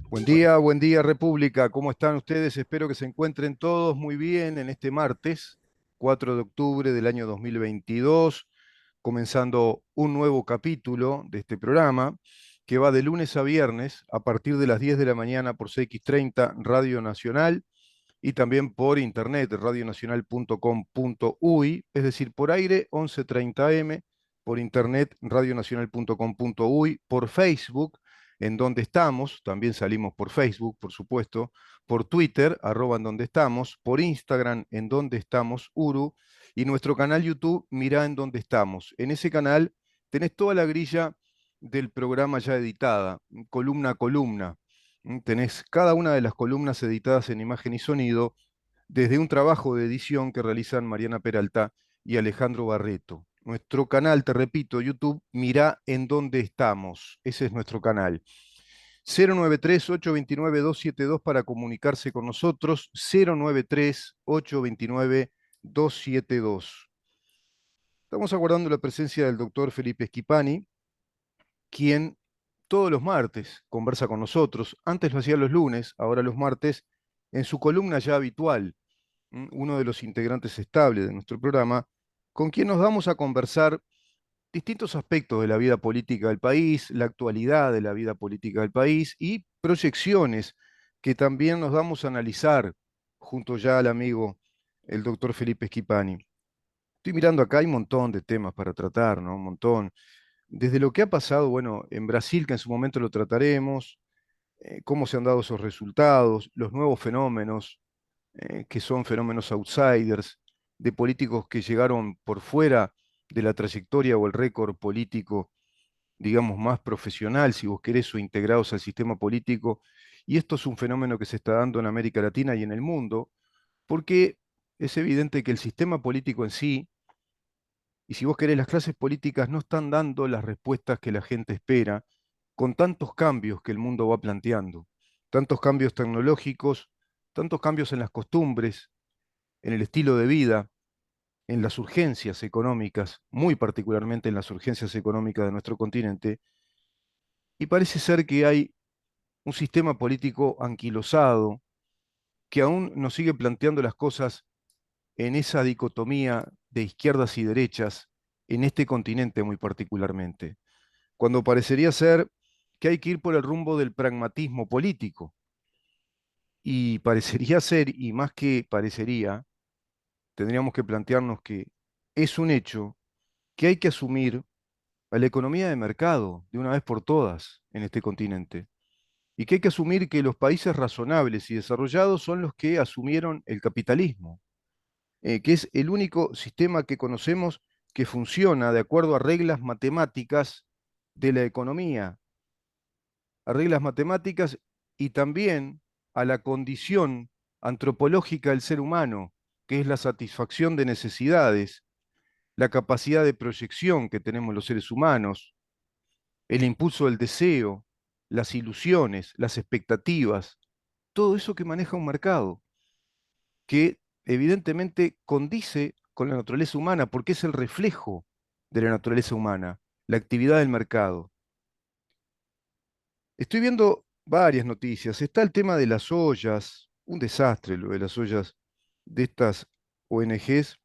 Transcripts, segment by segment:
Buen día República, ¿cómo están ustedes? Espero que se encuentren todos muy bien en este martes, 4 de octubre del año 2022, comenzando un nuevo capítulo de este programa que va de lunes a viernes a partir de las 10 de la mañana por CX30 Radio Nacional y también por internet, radionacional.com.uy, es decir, por aire 11:30 AM, por internet radionacional.com.uy, por Facebook, en donde estamos, también salimos por Facebook, por supuesto, por Twitter, @en donde estamos, por Instagram, en donde estamos, Uru, y nuestro canal YouTube, Mirá en donde estamos. En ese canal tenés toda la grilla del programa ya editada, columna a columna. Tenés cada una de las columnas editadas en imagen y sonido desde un trabajo de edición que realizan Mariana Peralta y Alejandro Barreto. Nuestro canal, te repito, YouTube, Mirá en dónde estamos. Ese es nuestro canal. 093-829-272 para comunicarse con nosotros. 093-829-272. Estamos aguardando la presencia del doctor Felipe Schipani, quien todos los martes conversa con nosotros. Antes lo hacía los lunes, ahora los martes, en su columna ya habitual, uno de los integrantes estables de nuestro programa, con quien nos vamos a conversar distintos aspectos de la vida política del país, la actualidad de la vida política del país y proyecciones que también nos vamos a analizar junto ya al amigo, el doctor Felipe Schipani. Estoy mirando acá, hay un montón de temas para tratar, ¿no? Un montón. Desde lo que ha pasado, bueno, en Brasil, que en su momento lo trataremos, cómo se han dado esos resultados, los nuevos fenómenos, que son fenómenos outsiders, de políticos que llegaron por fuera de la trayectoria o el récord político, digamos, más profesional, si vos querés, o integrados al sistema político. Y esto es un fenómeno que se está dando en América Latina y en el mundo, porque es evidente que el sistema político en sí, y si vos querés, las clases políticas no están dando las respuestas que la gente espera, con tantos cambios que el mundo va planteando, tantos cambios tecnológicos, tantos cambios en las costumbres, en el estilo de vida, en las urgencias económicas, muy particularmente en las urgencias económicas de nuestro continente, y parece ser que hay un sistema político anquilosado que aún nos sigue planteando las cosas en esa dicotomía de izquierdas y derechas, en este continente muy particularmente, cuando parecería ser que hay que ir por el rumbo del pragmatismo político, y parecería ser, y más que parecería, tendríamos que plantearnos que es un hecho que hay que asumir a la economía de mercado de una vez por todas en este continente. Y que hay que asumir que los países razonables y desarrollados son los que asumieron el capitalismo, que es el único sistema que conocemos que funciona de acuerdo a reglas matemáticas de la economía, a reglas matemáticas y también a la condición antropológica del ser humano, que es la satisfacción de necesidades, la capacidad de proyección que tenemos los seres humanos, el impulso del deseo, las ilusiones, las expectativas, todo eso que maneja un mercado, que evidentemente condice con la naturaleza humana, porque es el reflejo de la naturaleza humana, la actividad del mercado. Estoy viendo varias noticias. Está el tema de las ollas, un desastre lo de las ollas de estas ONGs,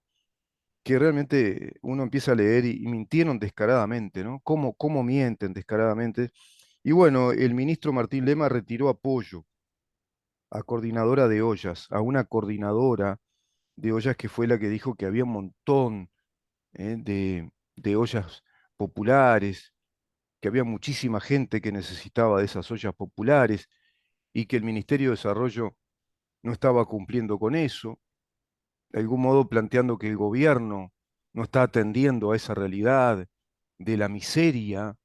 que realmente uno empieza a leer y mintieron descaradamente, ¿no? ¿Cómo mienten descaradamente? Y bueno, el ministro Martín Lema retiró apoyo a coordinadora de ollas, a una coordinadora de ollas que fue la que dijo que había un montón, de ollas populares, que había muchísima gente que necesitaba de esas ollas populares y que el Ministerio de Desarrollo no estaba cumpliendo con eso, de algún modo planteando que el gobierno no está atendiendo a esa realidad de la miseria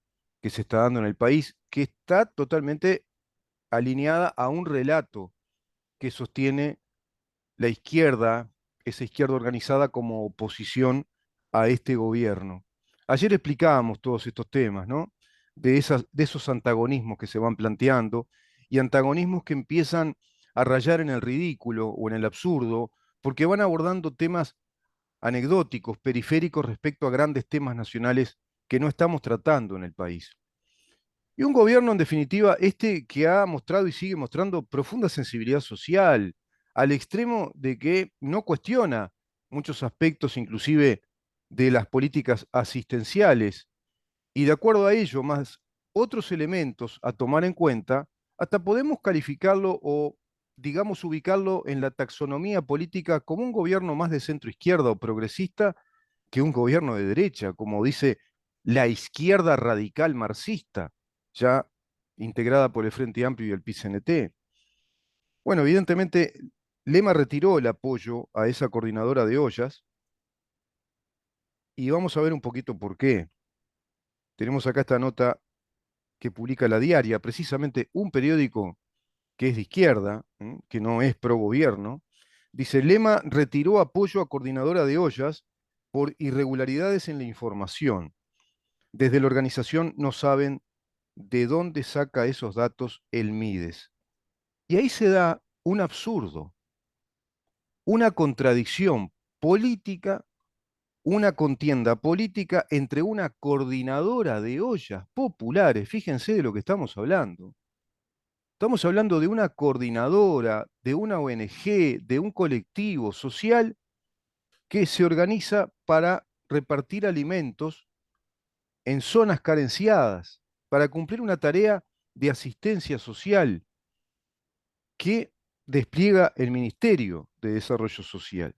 que se está dando en el país, que está totalmente alineada a un relato que sostiene la izquierda, esa izquierda organizada como oposición a este gobierno. Ayer explicábamos todos estos temas, ¿no? De esos antagonismos que se van planteando y antagonismos que empiezan a rayar en el ridículo o en el absurdo, porque van abordando temas anecdóticos, periféricos respecto a grandes temas nacionales que no estamos tratando en el país. Y un gobierno, en definitiva, que ha mostrado y sigue mostrando profunda sensibilidad social, al extremo de que no cuestiona muchos aspectos, inclusive de las políticas asistenciales, y de acuerdo a ello, más otros elementos a tomar en cuenta, hasta podemos calificarlo o, digamos, ubicarlo en la taxonomía política como un gobierno más de centro izquierda o progresista que un gobierno de derecha, como dice la izquierda radical marxista, ya integrada por el Frente Amplio y el PCNT. Bueno, evidentemente, Lema retiró el apoyo a esa coordinadora de ollas y vamos a ver un poquito por qué. Tenemos acá esta nota que publica La Diaria, precisamente un periódico que es de izquierda, que no es pro gobierno. Dice, Lema retiró apoyo a coordinadora de ollas por irregularidades en la información. Desde la organización no saben de dónde saca esos datos el Mides. Y ahí se da un absurdo, una contradicción política, una contienda política entre una coordinadora de ollas populares, fíjense de lo que estamos hablando. Estamos hablando de una coordinadora, de una ONG, de un colectivo social que se organiza para repartir alimentos en zonas carenciadas, para cumplir una tarea de asistencia social que despliega el Ministerio de Desarrollo Social.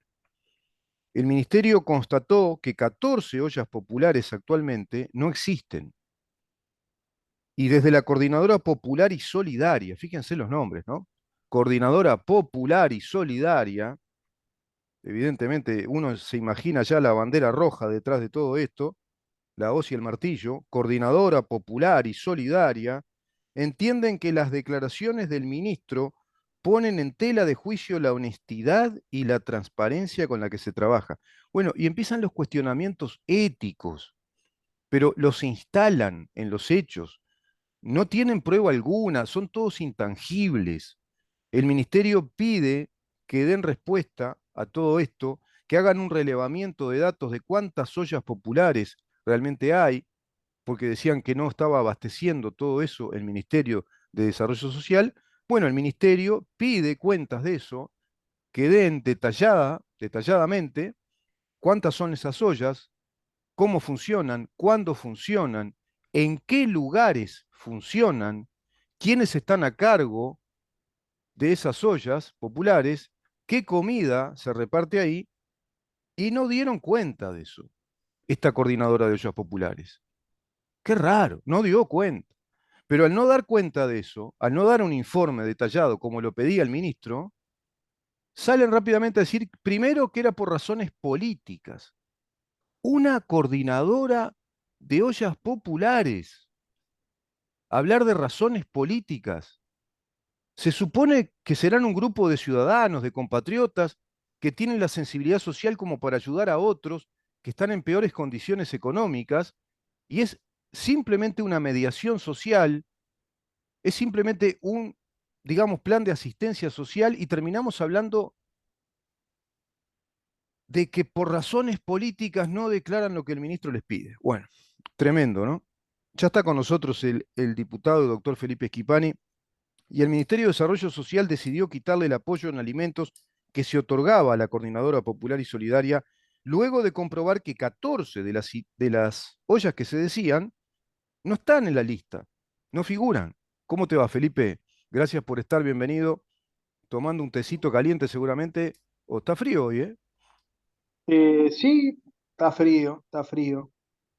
El Ministerio constató que 14 ollas populares actualmente no existen. Y desde la Coordinadora Popular y Solidaria, fíjense los nombres, ¿no? Coordinadora Popular y Solidaria, evidentemente uno se imagina ya la bandera roja detrás de todo esto, la hoz y el martillo, Coordinadora Popular y Solidaria, entienden que las declaraciones del ministro ponen en tela de juicio la honestidad y la transparencia con la que se trabaja. Bueno, y empiezan los cuestionamientos éticos, pero los instalan en los hechos. No tienen prueba alguna, son todos intangibles. El ministerio pide que den respuesta a todo esto, que hagan un relevamiento de datos de cuántas ollas populares realmente hay, porque decían que no estaba abasteciendo todo eso el Ministerio de Desarrollo Social. Bueno, el ministerio pide cuentas de eso, que den detalladamente cuántas son esas ollas, cómo funcionan, cuándo funcionan, en qué lugares funcionan, quiénes están a cargo de esas ollas populares, qué comida se reparte ahí, y no dieron cuenta de eso, esta coordinadora de ollas populares. Qué raro, no dio cuenta. Pero al no dar cuenta de eso, al no dar un informe detallado como lo pedía el ministro, salen rápidamente a decir, primero, que era por razones políticas. Una coordinadora de ollas populares. Hablar de razones políticas. Se supone que serán un grupo de ciudadanos, de compatriotas, que tienen la sensibilidad social como para ayudar a otros que están en peores condiciones económicas, y es simplemente una mediación social, es simplemente un, digamos, plan de asistencia social, y terminamos hablando de que por razones políticas no declaran lo que el ministro les pide. Bueno, tremendo, ¿no? Ya está con nosotros el diputado doctor Felipe Schipani, y el Ministerio de Desarrollo Social decidió quitarle el apoyo en alimentos que se otorgaba a la Coordinadora Popular y Solidaria, luego de comprobar que 14 de las ollas que se decían no están en la lista, no figuran. ¿Cómo te va, Felipe? Gracias por estar, bienvenido. Tomando un tecito caliente seguramente, o está frío hoy, ¿eh? Sí, está frío, está frío.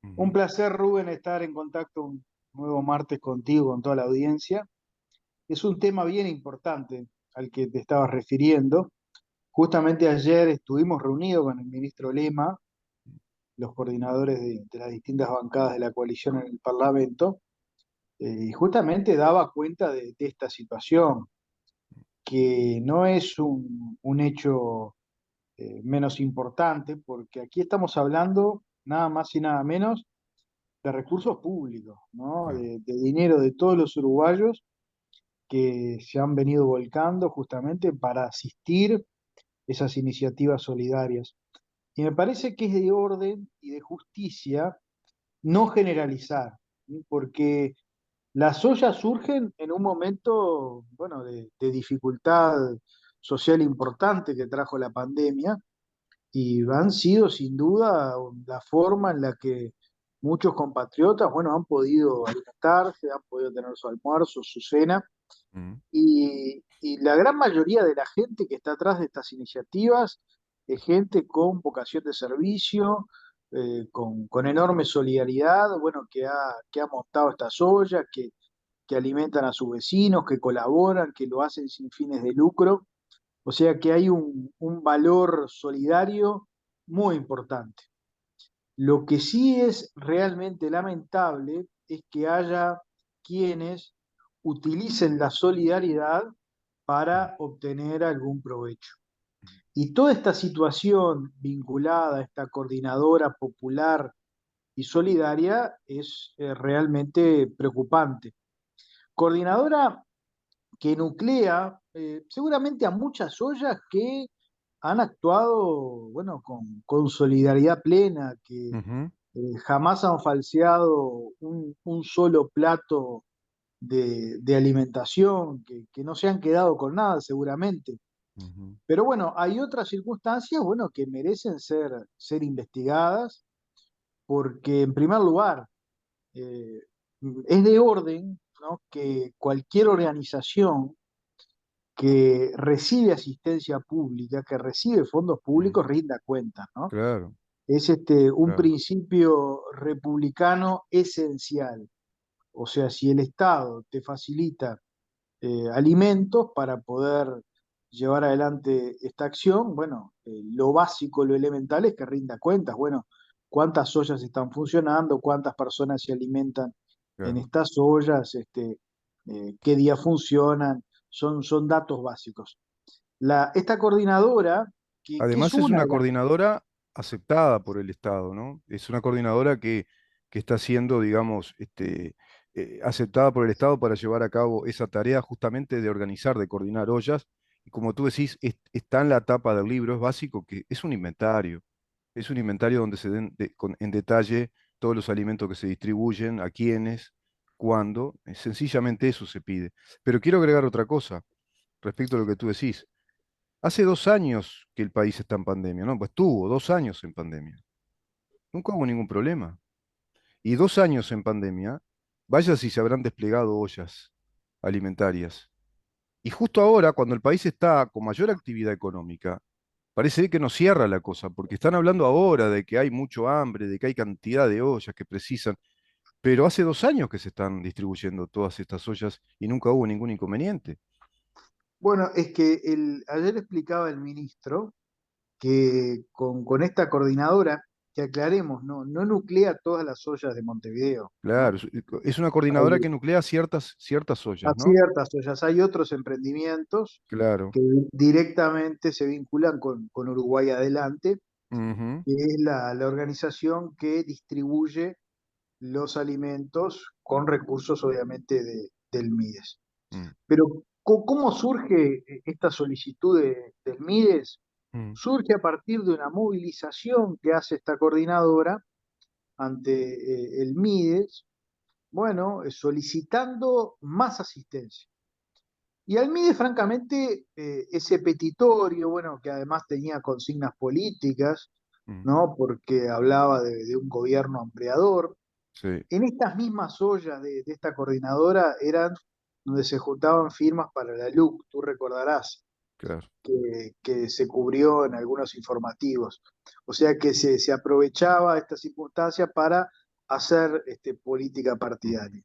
Un Ujú. placer, Rubén, estar en contacto un nuevo martes contigo, con toda la audiencia. Es un tema bien importante al que te estabas refiriendo. Justamente ayer estuvimos reunidos con el ministro Lema, los coordinadores de las distintas bancadas de la coalición en el Parlamento, y justamente daba cuenta de esta situación, que no es un hecho menos importante, porque aquí estamos hablando nada más y nada menos de recursos públicos, ¿no? Claro. De dinero de todos los uruguayos que se han venido volcando justamente para asistir esas iniciativas solidarias. Y me parece que es de orden y de justicia no generalizar, ¿sí? Porque Las ollas surgen en un momento, bueno, de dificultad social importante que trajo la pandemia y han sido sin duda la forma en la que muchos compatriotas, bueno, han podido alimentarse, han podido tener su almuerzo, su cena, Mm, y la gran mayoría de la gente que está atrás de estas iniciativas es gente con vocación de servicio, con enorme solidaridad, bueno, que ha montado estas ollas, que alimentan a sus vecinos, que colaboran, que lo hacen sin fines de lucro. O sea que hay un valor solidario muy importante. Lo que sí es realmente lamentable es que haya quienes utilicen la solidaridad mm, para obtener algún provecho. Y toda esta situación vinculada a esta coordinadora popular y solidaria es realmente preocupante. Coordinadora que nuclea seguramente a muchas ollas que han actuado, bueno, con solidaridad plena, que ujú, jamás han falseado un solo plato de alimentación, que no se han quedado con nada seguramente. ujú, Pero bueno, hay otras circunstancias, bueno, que merecen ser investigadas, porque en primer lugar, eh, es de orden, ¿no?, que cualquier organización que recibe asistencia pública, que recibe fondos mm. públicos, rinda cuentas, ¿no? Claro, Es un claro. principio republicano esencial. O sea, si el Estado te facilita alimentos para poder llevar adelante esta acción, bueno, lo básico, lo elemental es que rinda cuentas. Bueno, cuántas ollas están funcionando, cuántas personas se alimentan en Claro. estas ollas, qué día funcionan, son datos básicos. Esta coordinadora, que es Además es una una de las... coordinadora aceptada por el Estado, ¿no? Es una coordinadora que está siendo, digamos, aceptada por el Estado para llevar a cabo esa tarea justamente de organizar, de coordinar ollas. Y como tú decís, está en la tapa del libro, es básico que es un inventario. Es un inventario donde se den en detalle todos los alimentos que se distribuyen, a quiénes, cuándo. Sencillamente eso se pide. Pero quiero agregar otra cosa respecto a lo que tú decís. Hace 2 años que el país está en pandemia, ¿no? Pues tuvo 2 años en pandemia. Nunca hubo ningún problema. Y 2 años en pandemia, vaya si se habrán desplegado ollas alimentarias. Y justo ahora, cuando el país está con mayor actividad económica, parece que no cierra la cosa, porque están hablando ahora de que hay mucho hambre, de que hay cantidad de ollas que precisan, pero hace 2 años que se están distribuyendo todas estas ollas y nunca hubo ningún inconveniente. Bueno, es que ayer explicaba el ministro que con esta coordinadora, que aclaremos, no nuclea todas las ollas de Montevideo, Claro, ¿no? es una coordinadora Hay que nuclea ciertas ollas, ¿no? ciertas ollas, hay otros emprendimientos Claro. que directamente se vinculan con Uruguay Adelante, Ujú, que es la organización que distribuye los alimentos con recursos, obviamente, del MIDES. mm, Pero, ¿cómo surge esta solicitud del MIDES? mm, Surge a partir de una movilización que hace esta coordinadora ante el MIDES, bueno, solicitando más asistencia. Y al MIDES, francamente, ese petitorio, bueno, que además tenía consignas políticas, mm, ¿no? Porque hablaba de un gobierno ampliador. sí, En estas mismas ollas de esta coordinadora eran donde se juntaban firmas para la LUC, tú recordarás, claro. que se cubrió en algunos informativos. O sea que se aprovechaba esta circunstancia para hacer política Ujú, partidaria.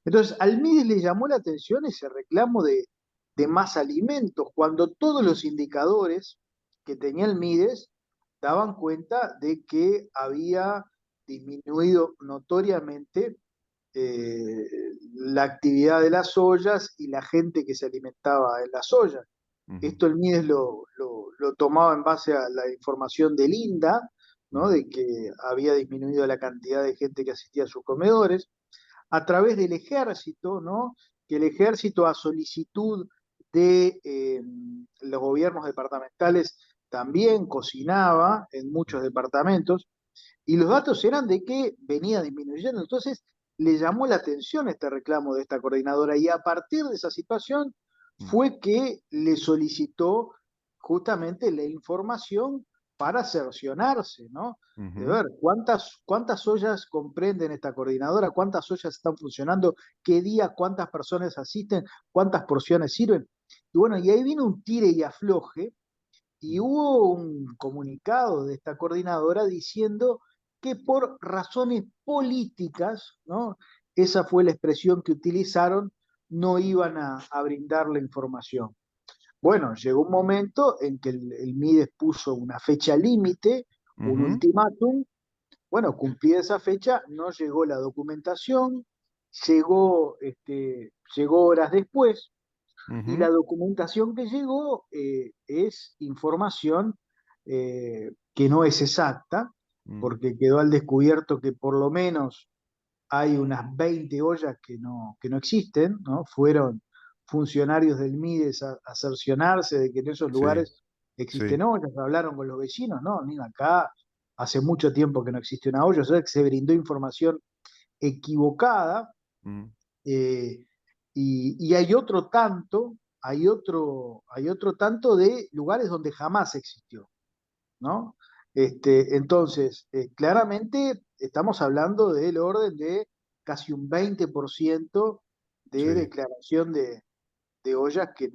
Entonces, al MIDES le llamó la atención ese reclamo de más alimentos, cuando todos los indicadores que tenía el MIDES daban cuenta de que había disminuido notoriamente eh, la actividad de las ollas y la gente que se alimentaba en las ollas. ujú, Esto el MIDES lo tomaba en base a la información del INDA, ¿no?, ujú, de que había disminuido la cantidad de gente que asistía a sus comedores, a través del ejército, ¿no?, que el ejército a solicitud de los gobiernos departamentales también cocinaba en muchos departamentos, y los datos eran de que venía disminuyendo. Entonces, le llamó la atención este reclamo de esta coordinadora y a partir de esa situación mm, fue que le solicitó justamente la información para cercionarse, ¿no? De ujú, ver cuántas ollas comprenden esta coordinadora, cuántas ollas están funcionando, qué día, cuántas personas asisten, cuántas porciones sirven. Y bueno, y ahí vino un tire y afloje y mm, hubo un comunicado de esta coordinadora diciendo que por razones políticas, ¿no? Esa fue la expresión que utilizaron, no iban a brindar la información. Bueno, llegó un momento en que el MIDES puso una fecha límite, un ujú, ultimátum. Bueno, cumplida esa fecha, no llegó la documentación, llegó horas después, y ujú, la documentación que llegó es información que no es exacta, mm, porque quedó al descubierto que por lo menos hay unas 20 ollas que no existen, ¿no? Fueron funcionarios del MIDES a cerciorarse de que en esos sí, lugares sí, existen ollas, hablaron con los vecinos, no, ni acá hace mucho tiempo que no existe una olla, o sea que se brindó información equivocada, mm, eh, y hay otro tanto, hay otro tanto de lugares donde jamás existió, ¿no? Entonces, claramente estamos hablando del orden de casi un 20% de sí. declaración de ollas que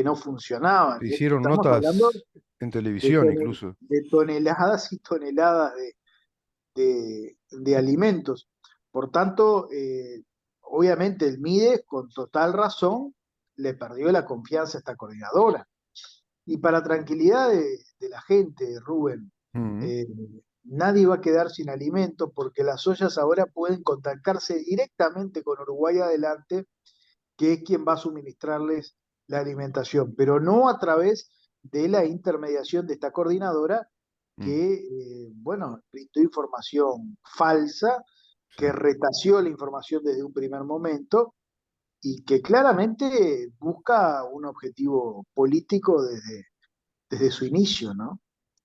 no funcionaban. Se Y hicieron estamos hablando notas en televisión incluso. de toneladas y toneladas de alimentos. Por tanto, obviamente el MIDES, con total razón, le perdió la confianza a esta coordinadora. Y para tranquilidad de la gente, Rubén, Mm, eh, nadie va a quedar sin alimento porque las ollas ahora pueden contactarse directamente con Uruguay Adelante, que es quien va a suministrarles la alimentación, pero no a través de la intermediación de esta coordinadora mm, que, bueno, brindó información falsa, que sí. retació la información desde un primer momento y que claramente busca un objetivo político desde su inicio, ¿no?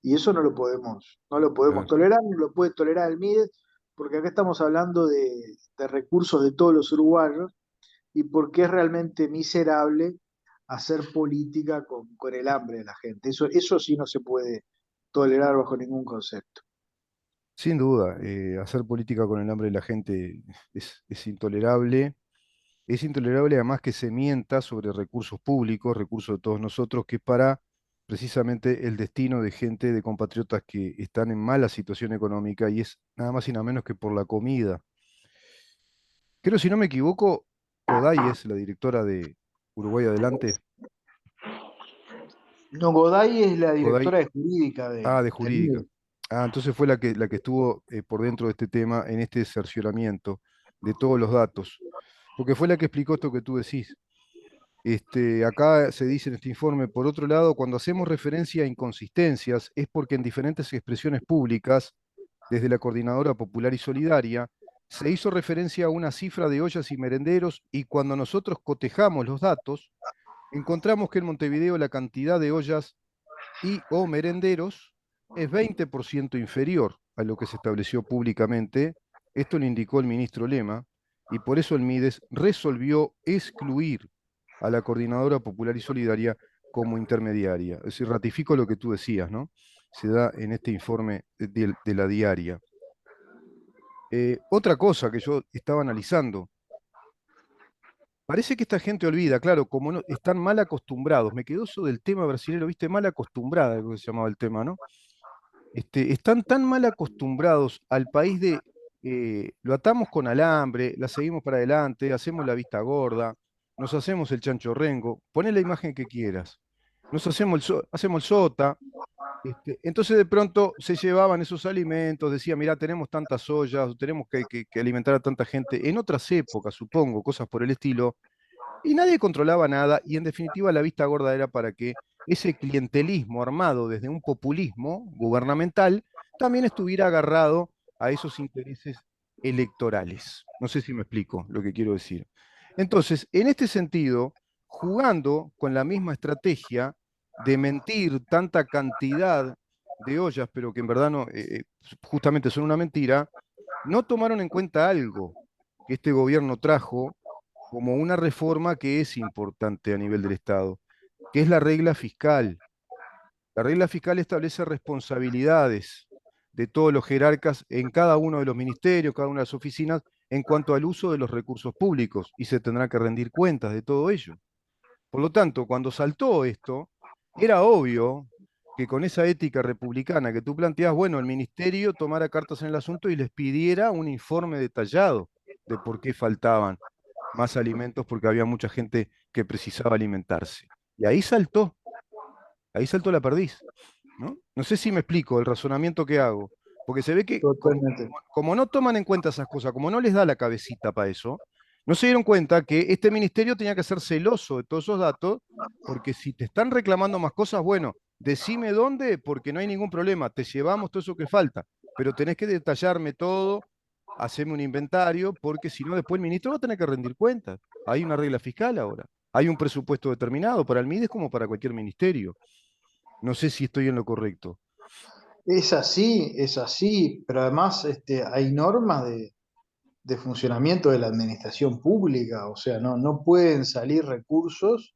Y eso no lo podemos Claro. tolerar, no lo puede tolerar el MIDES, porque acá estamos hablando de recursos de todos los uruguayos y porque es realmente miserable hacer política con el hambre de la gente. Eso sí no se puede tolerar bajo ningún concepto. Sin duda, hacer política con el hambre de la gente es intolerable. Es intolerable además que se mienta sobre recursos públicos, recursos de todos nosotros, que es para precisamente el destino de gente, de compatriotas que están en mala situación económica y es nada más y nada menos que por la comida. Creo, si no me equivoco, Goday es la directora de Uruguay Adelante. No, Goday es la Goday, directora de jurídica de del jurídica. MIDES. Entonces fue la que estuvo por dentro de este tema, en este cercioramiento de todos los datos, porque fue la que explicó esto que tú decís. Acá se dice en este informe, por otro lado, cuando hacemos referencia a inconsistencias es porque en diferentes expresiones públicas, desde la Coordinadora Popular y Solidaria, se hizo referencia a una cifra de ollas y merenderos y cuando nosotros cotejamos los datos, encontramos que en Montevideo la cantidad de ollas y o merenderos es 20% inferior a lo que se estableció públicamente. Esto lo indicó el ministro Lema y por eso el MIDES resolvió excluir a la Coordinadora Popular y Solidaria como intermediaria. Es decir, ratifico lo que tú decías, ¿no? Se da en este informe de la diaria. Otra cosa que yo estaba analizando, parece que esta gente olvida, claro, como están mal acostumbrados, me quedó eso del tema brasileño, viste, mal acostumbrada, creo que se llamaba el tema, ¿no? Están tan mal acostumbrados al país de lo atamos con alambre, la seguimos para adelante, hacemos la vista gorda, nos hacemos el chancho rengo, poné la imagen que quieras, nos hacemos hacemos el sota. Entonces de pronto se llevaban esos alimentos, decía, mirá, tenemos tantas ollas, tenemos que alimentar a tanta gente. En otras épocas, supongo, cosas por el estilo, y nadie controlaba nada, y en definitiva la vista gorda era para que ese clientelismo armado desde un populismo gubernamental también estuviera agarrado a esos intereses electorales. No sé si me explico lo que quiero decir. Entonces, en este sentido, jugando con la misma estrategia de mentir tanta cantidad de ollas, pero que en verdad no, justamente son una mentira, no tomaron en cuenta algo. que este gobierno trajo como una reforma que es importante a nivel del Estado, que es la regla fiscal. La regla fiscal establece responsabilidades de todos los jerarcas en cada uno de los ministerios, cada una de las oficinas, en cuanto al uso de los recursos públicos, y se tendrá que rendir cuentas de todo ello. Por lo tanto, cuando saltó esto, era obvio que con esa ética republicana que tú planteas, bueno, el ministerio tomara cartas en el asunto y les pidiera un informe detallado de por qué faltaban más alimentos, porque había mucha gente que precisaba alimentarse. Y ahí saltó la perdiz, ¿no? No sé si me explico el razonamiento que hago, porque se ve que Totalmente. como no toman en cuenta esas cosas, como no les da la cabecita para eso, no se dieron cuenta que este ministerio tenía que ser celoso de todos esos datos, porque si te están reclamando más cosas, bueno, decime dónde, porque no hay ningún problema, te llevamos todo eso que falta, pero tenés que detallarme todo, hacerme un inventario, porque si no, después el ministro va a tener que rendir cuentas. Hay una regla fiscal ahora, hay un presupuesto determinado para el MIDES como para cualquier ministerio. No sé si estoy en lo correcto. Es así, pero además hay normas de funcionamiento de la administración pública, o sea, no pueden salir recursos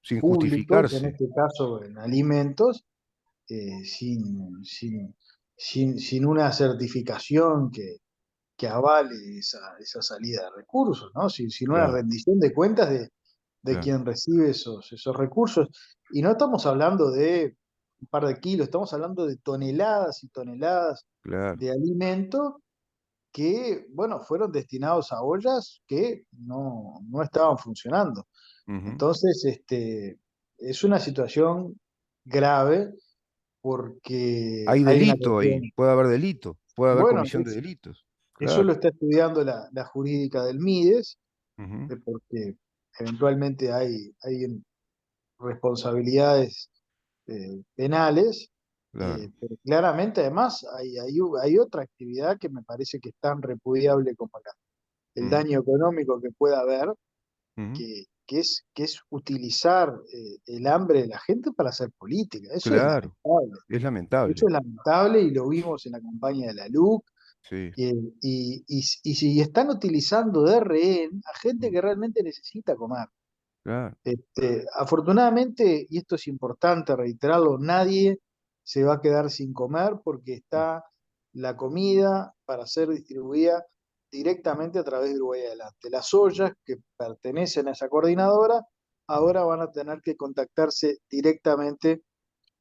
Sin públicos, en justificarse. este caso en alimentos, eh, sin, sin, sin una certificación que avale esa salida de recursos, ¿no? Sin una Claro, rendición de cuentas de claro, quien recibe esos recursos. Y no estamos hablando de un par de kilos, estamos hablando de toneladas y toneladas claro. de alimento que, bueno, fueron destinados a ollas que no estaban funcionando. Ujú. Entonces, es una situación grave porque Hay hay una delito cuestión, ahí, puede haber delito, puede haber bueno, comisión de delitos. eso lo Claro. está estudiando la jurídica del MIDES, Ujú. porque eventualmente hay responsabilidades penales, Claro. pero claramente además hay otra actividad que me parece que es tan repudiable como el Ujú. daño económico que pueda haber, Ujú. que es utilizar el hambre de la gente para hacer política. Eso es Claro, lamentable. es Eso lamentable. es lamentable y lo vimos en la campaña de la LUC. Sí, Y si están utilizando de rehén a gente mm, que realmente necesita comer. claro. Afortunadamente, y esto es importante reiterarlo, nadie se va a quedar sin comer porque Mm, está la comida para ser distribuida directamente a través de Uruguay Adelante. Las ollas que pertenecen a esa coordinadora mm, ahora van a tener que contactarse directamente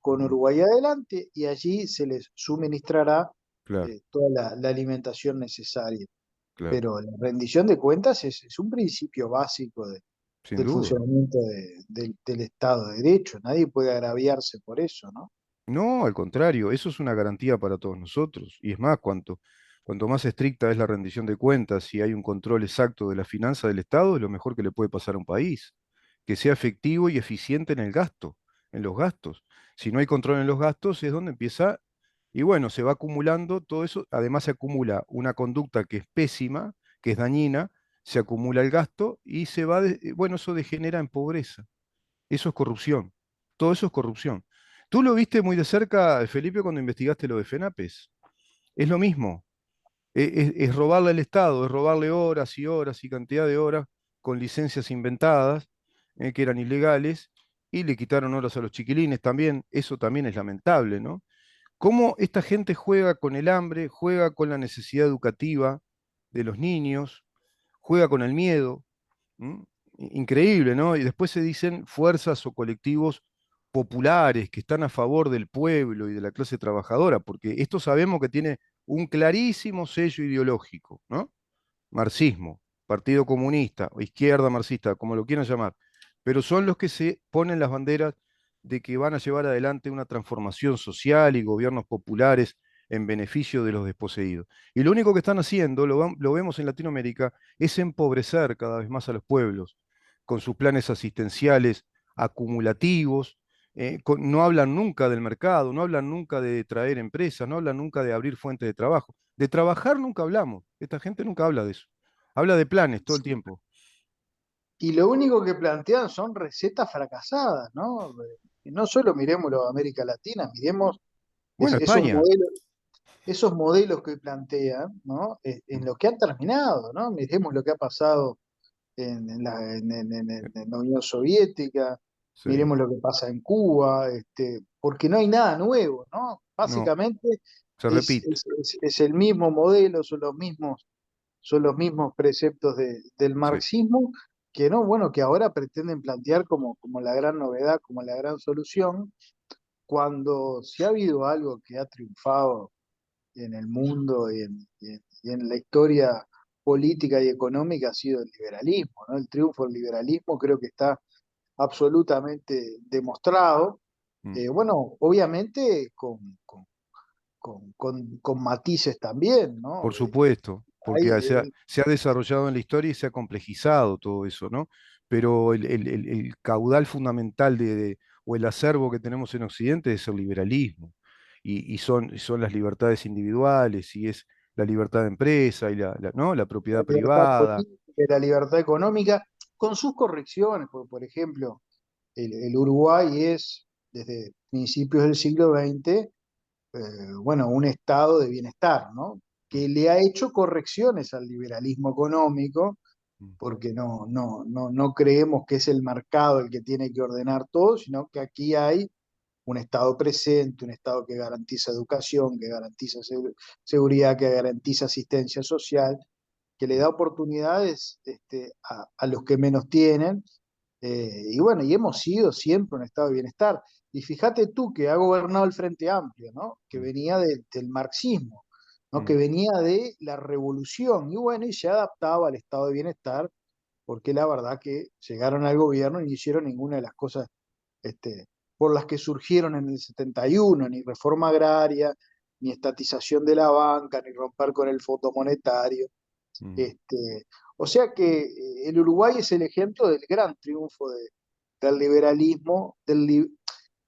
con ujú. Uruguay Adelante y allí se les suministrará Claro, toda la alimentación necesaria. claro, Pero la rendición de cuentas es un principio básico sin del duda. funcionamiento del Estado de Derecho. Nadie puede agraviarse por eso, ¿no? No, al contrario, eso es una garantía para todos nosotros. Y es más, cuanto más estricta es la rendición de cuentas y hay un control exacto de la finanza del Estado, es lo mejor que le puede pasar a un país. Que sea efectivo y eficiente en el gasto, en los gastos. Si no hay control en los gastos, es donde empieza, y bueno, se va acumulando todo eso. Además, se acumula una conducta que es pésima, que es dañina, se acumula el gasto y bueno, eso degenera en pobreza. Eso es corrupción. Todo eso es corrupción. Tú lo viste muy de cerca, Felipe, cuando investigaste lo de FENAPES. Es lo mismo. Es robarle al Estado, es robarle horas y horas y cantidad de horas con licencias inventadas, que eran ilegales, y le quitaron horas a los chiquilines también. Eso también es lamentable, ¿no? Cómo esta gente juega con el hambre, juega con la necesidad educativa de los niños, juega con el miedo. ¿Mm? Increíble, ¿no? Y después se dicen fuerzas o colectivos populares que están a favor del pueblo y de la clase trabajadora, porque esto sabemos que tiene un clarísimo sello ideológico, ¿no? Marxismo, Partido Comunista o izquierda marxista, como lo quieran llamar, pero son los que se ponen las banderas de que van a llevar adelante una transformación social y gobiernos populares en beneficio de los desposeídos. Y lo único que están haciendo, lo vemos en Latinoamérica, es empobrecer cada vez más a los pueblos con sus planes asistenciales acumulativos. No hablan nunca del mercado, no hablan nunca de traer empresas, no hablan nunca de abrir fuentes de trabajo. De trabajar nunca hablamos. Esta gente nunca habla de eso. Habla de planes todo el tiempo. Y lo único que plantean son recetas fracasadas, ¿no? Y no solo miremoslo a América Latina, miremos Bueno, esos España. modelos. esos modelos que plantean, ¿no? En Mm, lo que han terminado, ¿no? Miremos lo que ha pasado en la Unión Soviética, sí, miremos lo que pasa en Cuba, porque no hay nada nuevo, ¿no? no, Básicamente se repite. es el mismo modelo, son los mismos preceptos del Sí. marxismo, que no, bueno, que ahora pretenden plantear como la gran novedad, como la gran solución, cuando si ha habido algo que ha triunfado en el mundo y en la historia política y económica ha sido el liberalismo, ¿no? El triunfo del liberalismo creo que está absolutamente demostrado. Mm. Bueno, obviamente con matices también, Por ¿no? supuesto, Hay, porque se ha desarrollado en la historia y se ha complejizado todo eso, ¿no? Pero el caudal fundamental o el acervo que tenemos en Occidente es el liberalismo, y son las libertades individuales, y es la libertad de empresa, y ¿no? La la propiedad libertad privada. política, la libertad económica, con sus correcciones, por ejemplo, el Uruguay es, desde principios del siglo XX, bueno, un estado de bienestar, ¿no? Mm, Que le ha hecho correcciones al liberalismo económico, mm, porque no creemos que es el mercado el que tiene que ordenar todo, sino que aquí hay un Estado presente, un Estado que garantiza educación, que garantiza seguridad, que garantiza asistencia social, que le mm, da oportunidades a los que menos tienen. Y bueno, y hemos sido siempre un estado de bienestar. Y fíjate tú que ha gobernado el Frente Amplio, ¿no? Que mm, venía del marxismo, ¿no? mm. Que venía de la revolución. Y bueno, y se adaptaba al estado de bienestar, porque la verdad que llegaron al gobierno y no hicieron ninguna de las cosas este, por las que surgieron en el 71, ni reforma agraria, ni estatización de la banca, ni romper con el Fondo Monetario. Mm. Este, o sea que el Uruguay es el ejemplo del gran triunfo del liberalismo.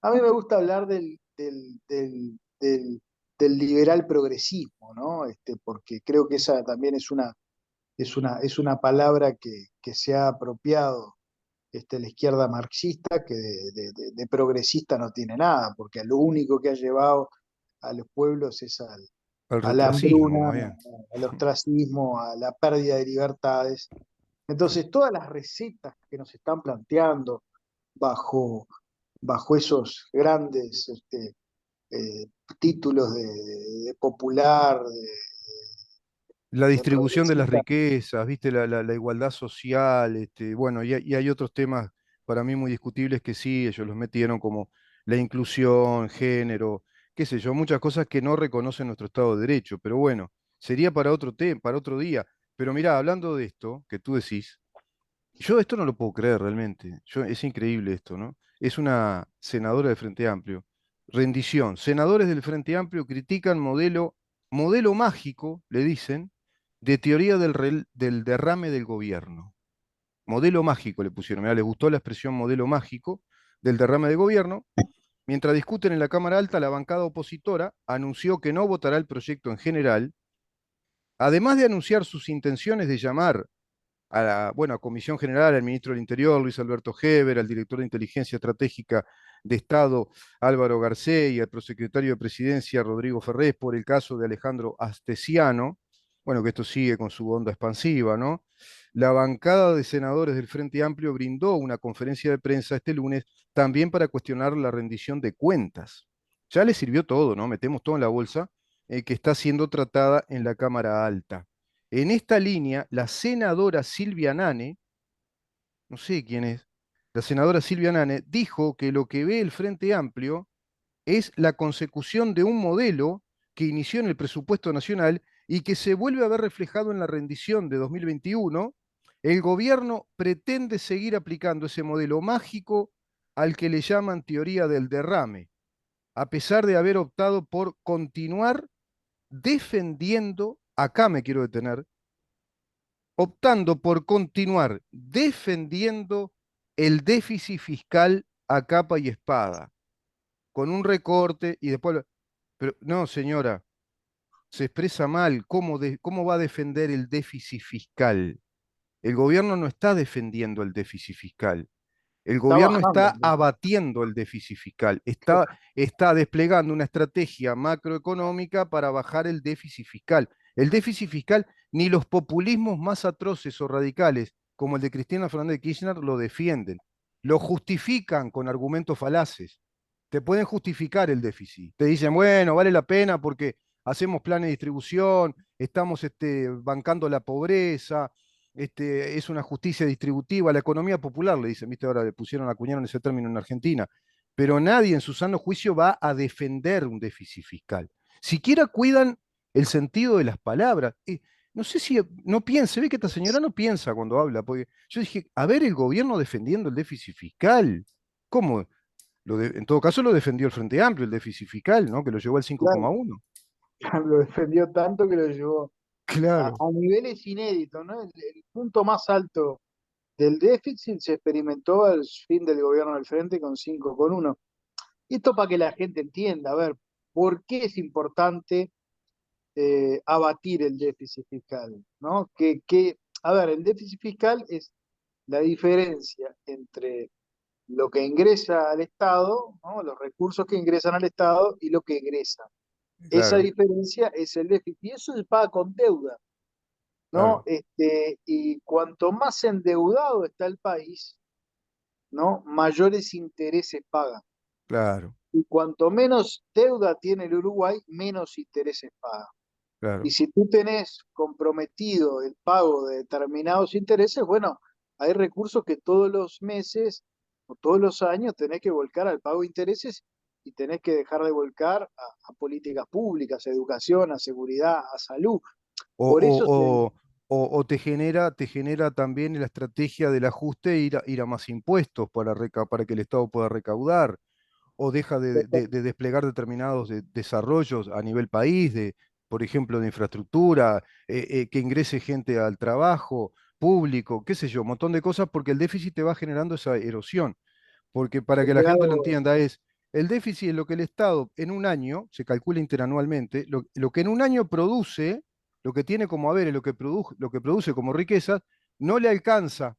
A mí me gusta hablar del liberal progresismo, ¿no? Porque creo que esa también es una palabra que se ha apropiado la izquierda marxista, que de progresista no tiene nada, porque lo único que ha llevado a los pueblos es El a la retrocismo, hambruna, más bien. al ostracismo, a la pérdida de libertades. Sí. Entonces, todas las recetas que nos están planteando bajo, bajo esos grandes eh, títulos de popular, La de distribución de las progresista, riquezas, ¿viste? La igualdad social, bueno, y hay otros temas para mí muy discutibles que sí, ellos los metieron como la inclusión, género, qué sé yo, muchas cosas que no reconocen nuestro Estado de Derecho, pero bueno, sería para otro tema, para otro día. Pero mirá, hablando de esto que tú decís, yo esto no lo puedo creer realmente. Es increíble esto, ¿no? Es una senadora del Frente Amplio. Rendición. Senadores del Frente Amplio critican modelo mágico, le dicen, de teoría del derrame del gobierno. Modelo mágico le pusieron. Mirá, les gustó la expresión modelo mágico del derrame del gobierno. Mientras discuten en la Cámara Alta, la bancada opositora anunció que no votará el proyecto en general, además de anunciar sus intenciones de llamar a Comisión General, al ministro del Interior, Luis Alberto Heber, al director de Inteligencia Estratégica de Estado, Álvaro Garcés, y al prosecretario de Presidencia, Rodrigo Ferrés, por el caso de Alejandro Astesiano. Bueno, que esto sigue con su onda expansiva, ¿no? La bancada de senadores del Frente Amplio brindó una conferencia de prensa este lunes también para cuestionar la rendición de cuentas. Ya le sirvió todo, ¿no? Metemos todo en la bolsa, que está siendo tratada en la Cámara Alta. En esta línea, la senadora Silvia Nane, no sé quién es, la senadora Silvia Nane dijo que lo que ve el Frente Amplio es la consecución de un modelo que inició en el presupuesto nacional y que se vuelve a ver reflejado en la rendición de 2021. El gobierno pretende seguir aplicando ese modelo mágico al que le llaman teoría del derrame, a pesar de haber optado por continuar defendiendo, acá me quiero detener, optando por continuar defendiendo el déficit fiscal a capa y espada, con un recorte y después... Pero no, señora, se expresa mal. ¿Cómo va a defender el déficit fiscal? El gobierno no está defendiendo el déficit fiscal. El Está gobierno bajando. está abatiendo el déficit fiscal, Claro, está desplegando una estrategia macroeconómica para bajar el déficit fiscal. El déficit fiscal, ni los populismos más atroces o radicales, como el de Cristina Fernández de Kirchner, lo defienden. Lo justifican con argumentos falaces. Te pueden justificar el déficit. Te dicen, bueno, vale la pena porque hacemos planes de distribución, estamos bancando la pobreza, es una justicia distributiva, la economía popular, le dicen, viste, ahora le pusieron, acuñaron ese término en Argentina, pero nadie en su sano juicio va a defender un déficit fiscal. Siquiera cuidan el sentido de las palabras. No sé si no piensa, ve que esta señora no piensa cuando habla, porque yo dije, a ver, el gobierno defendiendo el déficit fiscal. ¿Cómo? En todo caso lo defendió el Frente Amplio, el déficit fiscal, ¿no? Que lo llevó al claro. 5,1. Lo defendió tanto que lo llevó Claro, a niveles inéditos, ¿no? El punto más alto del déficit se experimentó al fin del gobierno del Frente con 5,1. Y esto para que la gente entienda, a ver, ¿por qué es importante abatir el déficit fiscal? ¿No? A ver, el déficit fiscal es la diferencia entre lo que ingresa al Estado, ¿no? Los recursos que ingresan al Estado y lo que egresa. Esa claro, diferencia es el déficit y eso se paga con deuda, ¿no? claro, Y cuanto más endeudado está el país, ¿no? Mayores intereses paga. claro, Y cuanto menos deuda tiene el Uruguay, menos intereses paga. Y claro. si tú tenés comprometido el pago de determinados intereses, bueno, hay recursos que todos los meses o todos los años tenés que volcar al pago de intereses y tenés que dejar de volcar a políticas públicas, a educación, a seguridad, a salud. O, Por eso o te genera también la estrategia del ajuste ir a más impuestos para que el Estado pueda recaudar, o deja de desplegar determinados desarrollos a nivel país, por ejemplo, de infraestructura, que ingrese gente al trabajo público, qué sé yo, un montón de cosas, porque el déficit te va generando esa erosión. Porque para he que la gente lo creado, entienda el déficit es lo que el Estado en un año, se calcula interanualmente, lo que en un año produce, lo que tiene como haberes, lo que produce como riquezas, no le alcanza,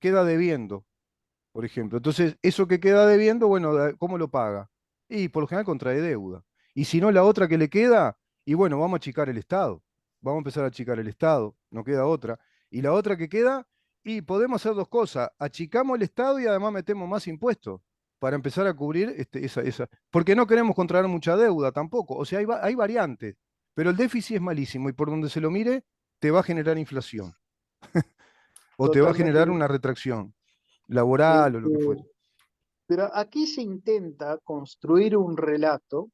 queda debiendo, por ejemplo. Entonces, eso que queda debiendo, bueno, ¿cómo lo paga? Y por lo general contrae deuda. Y si no, la otra que le queda, y bueno, vamos a achicar el Estado. Vamos a empezar a achicar el Estado, no queda otra. Y la otra que queda, y podemos hacer dos cosas. Achicamos el Estado y además metemos más impuestos para empezar a cubrir esa. Porque no queremos contraer mucha deuda tampoco. O sea, hay variantes. Pero el déficit es malísimo y por donde se lo mire, te va a generar inflación o te va a totalmente. generar una retracción laboral o lo que fuere. Este, pero aquí se intenta construir un relato,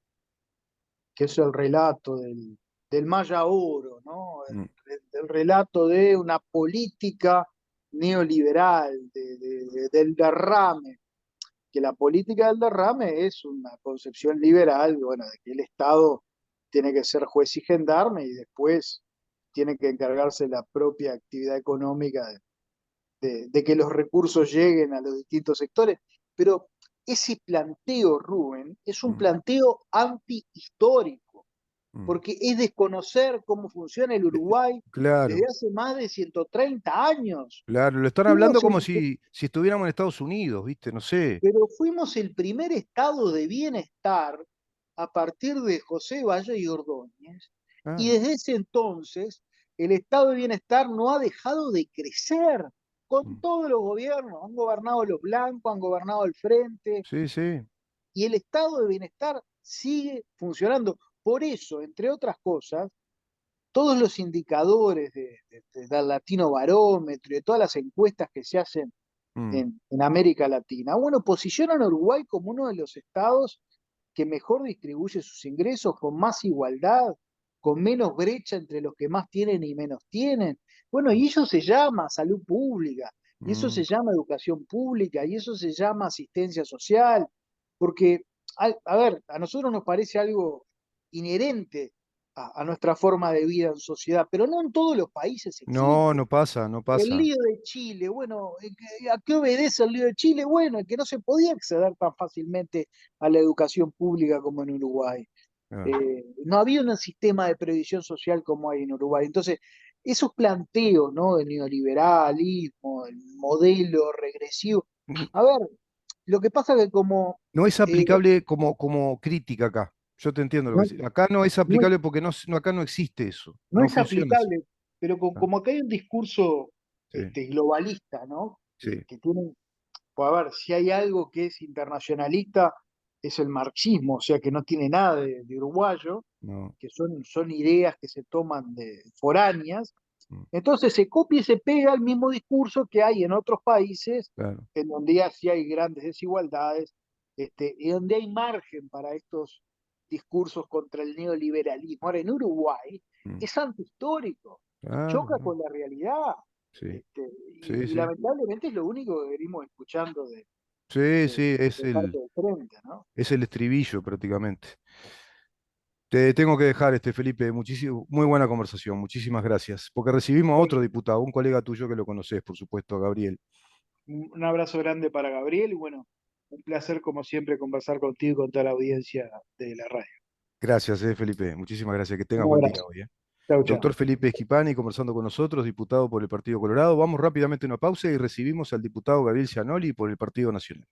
que es el relato del Maya Oro, ¿no? Mm. El relato de una política neoliberal, del derrame, que la política del derrame es una concepción liberal, bueno, de que el Estado tiene que ser juez y gendarme y después tiene que encargarse de la propia actividad económica de que los recursos lleguen a los distintos sectores. Pero ese planteo, Rubén, es un Mm. planteo antihistórico, Mm. porque es desconocer cómo funciona el Uruguay desde Claro, hace más de 130 años. claro, lo están hablando Fuimos como el, si estuviéramos en Estados Unidos, ¿viste? No sé. pero fuimos el primer estado de bienestar a partir de José Valle y Ordóñez, y Claro. desde ese entonces el estado de bienestar no ha dejado de crecer con Mm. todos los gobiernos. Han gobernado los blancos, han gobernado el frente, Sí, sí. y el estado de bienestar sigue funcionando. Por eso, entre otras cosas, todos los indicadores del Latino Barómetro y de todas las encuestas que se hacen Mm. en América Latina, bueno, posicionan a Uruguay como uno de los estados que mejor distribuye sus ingresos, con más igualdad, con menos brecha entre los que más tienen y menos tienen. Bueno, y eso se llama salud pública, y eso Mm. se llama educación pública, y eso se llama asistencia social, porque, a ver, a nosotros nos parece algo inherente a nuestra forma de vida en sociedad, pero no en todos los países No, existe. no pasa, no El pasa. lío de Chile, bueno, ¿a qué obedece el lío de Chile? Bueno, que no se podía acceder tan fácilmente a la educación pública como en Uruguay. Claro. No había un sistema de previsión social como hay en Uruguay. Entonces, esos planteos, ¿no? Del neoliberalismo, el modelo regresivo, A ver, lo que pasa que como No es eh, aplicable como crítica acá. Yo te entiendo lo que no, decís. Acá no es no aplicable porque acá no existe eso. no No es funciona así. aplicable, pero Ah, como acá hay un discurso sí, globalista, ¿no? sí, Que tiene, pues a ver, si hay algo que es internacionalista, es el marxismo, o sea que no tiene nada de uruguayo, no, que son ideas que se toman de foráneas. mm, Entonces se copia y se pega el mismo discurso que hay en otros países, claro, en donde ya sí hay grandes desigualdades, y donde hay margen para estos discursos contra el neoliberalismo. Ahora, en Uruguay mm, es antihistórico, claro, choca claro, con la realidad, sí, sí, y sí. lamentablemente es lo único que venimos escuchando Sí, de, sí, de parte del frente, ¿no? es el estribillo prácticamente. Te tengo que dejar, Felipe, muy buena conversación, muchísimas gracias, porque recibimos a otro Bueno, diputado, un colega tuyo que lo conoces, por supuesto, a Gabriel. un abrazo grande para Gabriel y bueno, un placer como siempre conversar contigo y con toda la audiencia de la radio. Gracias, Felipe, muchísimas gracias, que tengas Un buen día abrazo. hoy. Chau, chau. Doctor Felipe Esquipani conversando con nosotros, diputado por el Partido Colorado. Vamos rápidamente a una pausa y recibimos al diputado Gabriel Cianoli por el Partido Nacional.